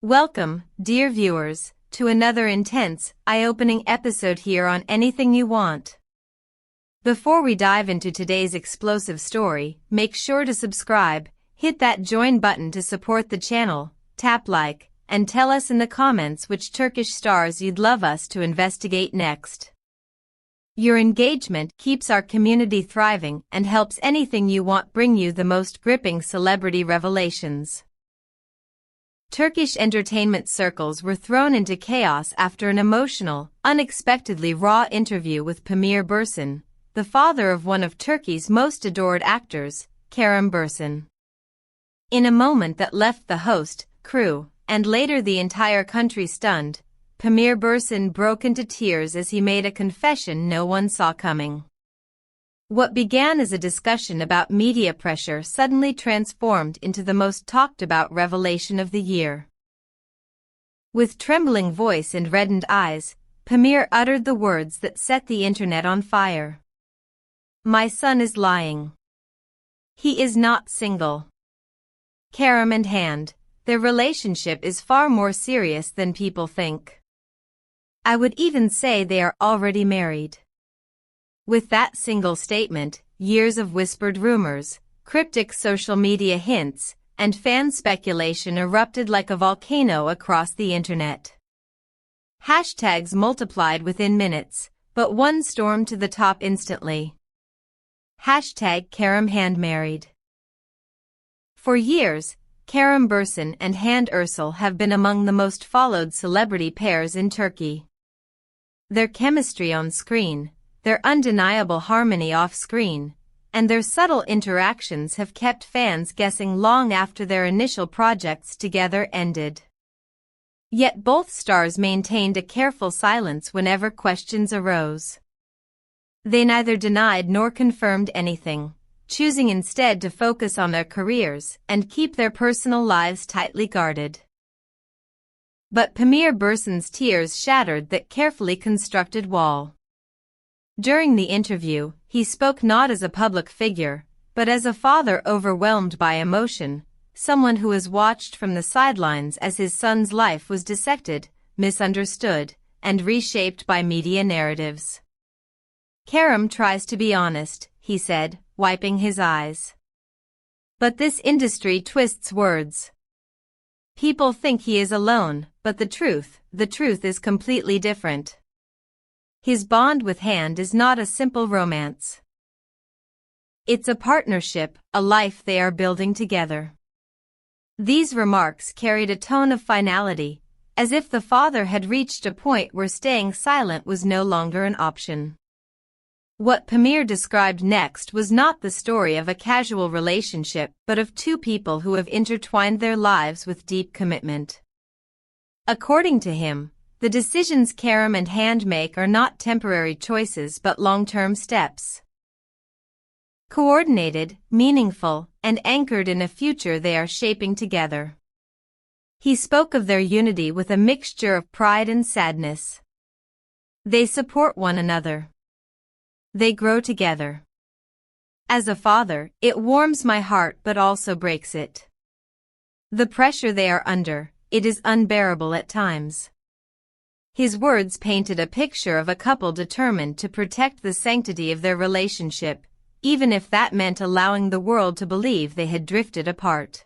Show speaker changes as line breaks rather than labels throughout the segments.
Welcome, dear viewers, to another intense, eye-opening episode here on Anything You Want. Before we dive into today's explosive story, make sure to subscribe, hit that join button to support the channel, tap like, and tell us in the comments which Turkish stars you'd love us to investigate next. Your engagement keeps our community thriving and helps Anything You Want bring you the most gripping celebrity revelations. Turkish entertainment circles were thrown into chaos after an emotional, unexpectedly raw interview with Kerem Bürsin, the father of one of Turkey's most adored actors, Kerem Bürsin. In a moment that left the host, crew, and later the entire country stunned, Kerem Bürsin broke into tears as he made a confession no one saw coming. What began as a discussion about media pressure suddenly transformed into the most talked-about revelation of the year. With trembling voice and reddened eyes, Kerem uttered the words that set the internet on fire. "My son is lying. He is not single. Kerem and Hand, their relationship is far more serious than people think. I would even say they are already married." With that single statement, years of whispered rumors, cryptic social media hints, and fan speculation erupted like a volcano across the internet. Hashtags multiplied within minutes, but one stormed to the top instantly. Hashtag Kerem Hand married. For years, Kerem Bürsin and Hand Erçel have been among the most followed celebrity pairs in Turkey. Their chemistry on screen, their undeniable harmony off-screen, and their subtle interactions have kept fans guessing long after their initial projects together ended. Yet both stars maintained a careful silence whenever questions arose. They neither denied nor confirmed anything, choosing instead to focus on their careers and keep their personal lives tightly guarded. But Kerem Bürsin's tears shattered that carefully constructed wall. During the interview, he spoke not as a public figure, but as a father overwhelmed by emotion, someone who has watched from the sidelines as his son's life was dissected, misunderstood, and reshaped by media narratives. "Kerem tries to be honest," he said, wiping his eyes. "But this industry twists words. People think he is alone, but the truth is completely different. His bond with Hand is not a simple romance. It's a partnership, a life they are building together." These remarks carried a tone of finality, as if the father had reached a point where staying silent was no longer an option. What Kerem described next was not the story of a casual relationship but of two people who have intertwined their lives with deep commitment. According to him, the decisions Kerem and Hand make are not temporary choices but long-term steps. Coordinated, meaningful, and anchored in a future they are shaping together. He spoke of their unity with a mixture of pride and sadness. They support one another. They grow together. As a father, it warms my heart but also breaks it. The pressure they are under, it is unbearable at times. His words painted a picture of a couple determined to protect the sanctity of their relationship, even if that meant allowing the world to believe they had drifted apart.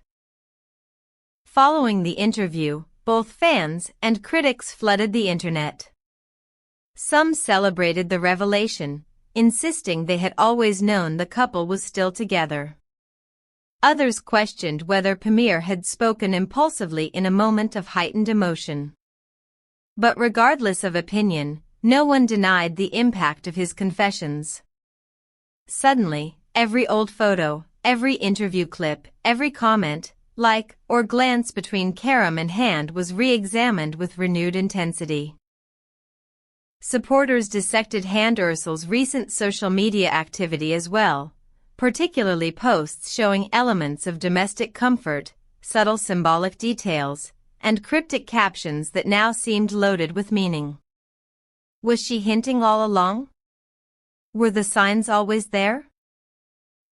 Following the interview, both fans and critics flooded the internet. Some celebrated the revelation, insisting they had always known the couple was still together. Others questioned whether Kerem had spoken impulsively in a moment of heightened emotion. But regardless of opinion, no one denied the impact of his confessions. Suddenly, every old photo, every interview clip, every comment, like, or glance between Kerem and Hand was re-examined with renewed intensity. Supporters dissected Hand Erçel's recent social media activity as well, particularly posts showing elements of domestic comfort, subtle symbolic details, and cryptic captions that now seemed loaded with meaning. Was she hinting all along? Were the signs always there?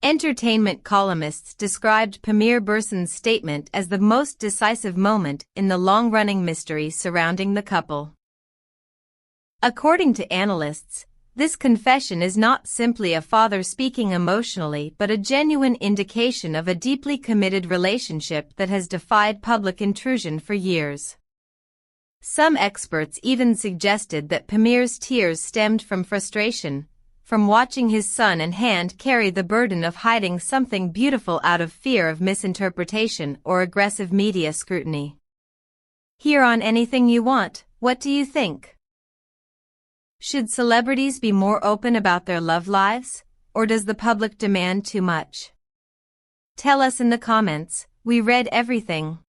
Entertainment columnists described Pamir Bürsin's statement as the most decisive moment in the long-running mystery surrounding the couple. According to analysts, this confession is not simply a father speaking emotionally but a genuine indication of a deeply committed relationship that has defied public intrusion for years. Some experts even suggested that Pamir's tears stemmed from frustration, from watching his son and Hand carry the burden of hiding something beautiful out of fear of misinterpretation or aggressive media scrutiny. Here on Anything You Want, what do you think? Should celebrities be more open about their love lives, or does the public demand too much? Tell us in the comments. We read everything.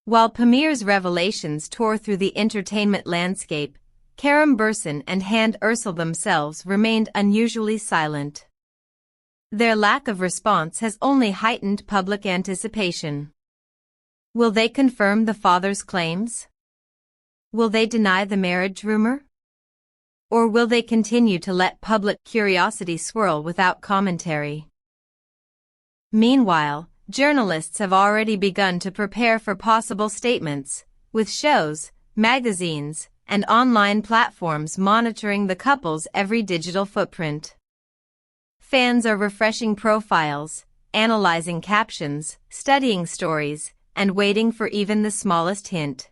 While Pamir's revelations tore through the entertainment landscape, Kerem Bürsin and Hand Erçel themselves remained unusually silent. Their lack of response has only heightened public anticipation. Will they confirm the father's claims? Will they deny the marriage rumor? Or will they continue to let public curiosity swirl without commentary? Meanwhile, journalists have already begun to prepare for possible statements, with shows, magazines, and online platforms monitoring the couple's every digital footprint. Fans are refreshing profiles, analyzing captions, studying stories, and waiting for even the smallest hint.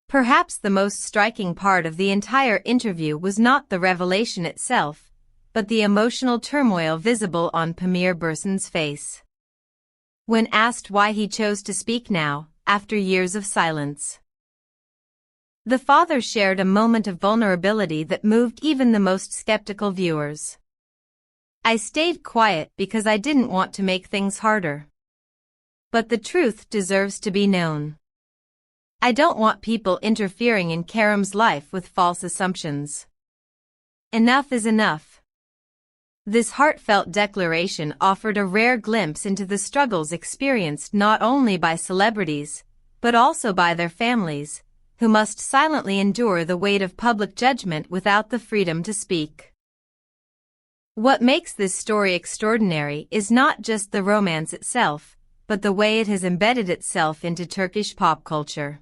Perhaps the most striking part of the entire interview was not the revelation itself, but the emotional turmoil visible on Pamir Bürsin's face. When asked why he chose to speak now, after years of silence, the father shared a moment of vulnerability that moved even the most skeptical viewers. "I stayed quiet because I didn't want to make things harder. But the truth deserves to be known. I don't want people interfering in Kerem's life with false assumptions. Enough is enough." This heartfelt declaration offered a rare glimpse into the struggles experienced not only by celebrities, but also by their families, who must silently endure the weight of public judgment without the freedom to speak. What makes this story extraordinary is not just the romance itself, but the way it has embedded itself into Turkish pop culture.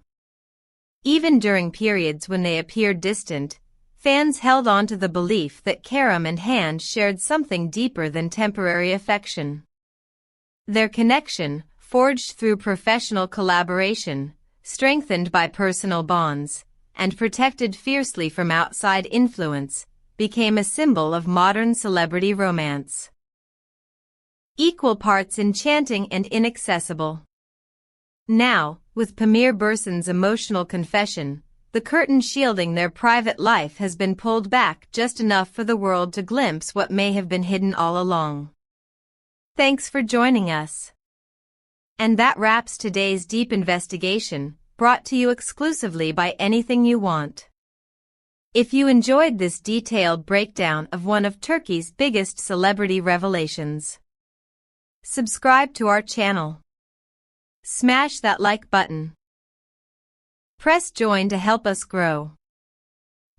Even during periods when they appeared distant, fans held on to the belief that Kerem and Hand shared something deeper than temporary affection. Their connection, forged through professional collaboration, strengthened by personal bonds, and protected fiercely from outside influence, became a symbol of modern celebrity romance. Equal parts enchanting and inaccessible. Now, with Pamir Bürsin's emotional confession, the curtain shielding their private life has been pulled back just enough for the world to glimpse what may have been hidden all along. Thanks for joining us. And that wraps today's deep investigation, brought to you exclusively by Anything You Want. If you enjoyed this detailed breakdown of one of Turkey's biggest celebrity revelations, subscribe to our channel. Smash that like button. Press join to help us grow.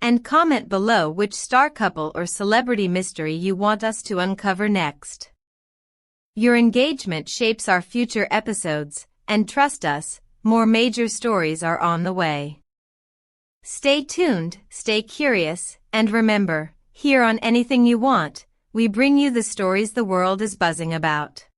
And comment below which star couple or celebrity mystery you want us to uncover next. Your engagement shapes our future episodes, and trust us, more major stories are on the way. Stay tuned, stay curious, and remember, here on Anything You Want, we bring you the stories the world is buzzing about.